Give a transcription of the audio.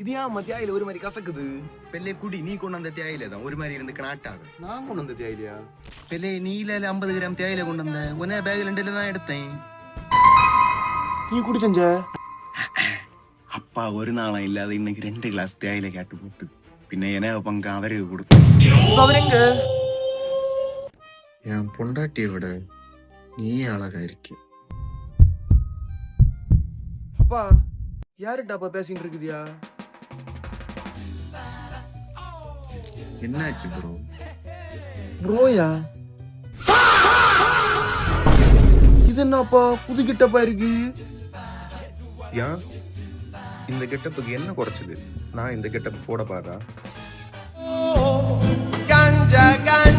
இது ஏன் தேயில ஒரு மாதிரி கசக்குது? பெல்லே குடி, நீ கொண்டு வந்த தேயிலை தான் ஒரு மாதிரி இருந்து நாட்டாது. நான் கொண்டு வந்த தேயிலையா? பெல்லே நீல 50 கிராம் தேயிலை கொண்டு வந்த உடனே பேக் 2 தான் எடுத்தேன். நீ குடி செஞ்ச? அப்பா ஒரு நாளா இல்லாத இன்னைக்கு 2 கிளாஸ் தேயிலை கேட்டு போட்டு பின்ன என்ன பங்கு அவருக்கு கொடுத்தேன். அவரெங்க? என் பொண்டாட்டியை விட நீ அழகா இருக்க. அப்பா யாருட்டாப்பா பேசிட்டு இருக்குதியா? என்னாச்சு ப்ரோ? ப்ரோயா? இது என்னப்பா புது கிட்டப்பா இருக்கு? ஏன் இந்த கெட்டப்புக்கு என்ன குறைச்சது? நான் இந்த கெட்டப் போட பாதா? Ganja, ganja.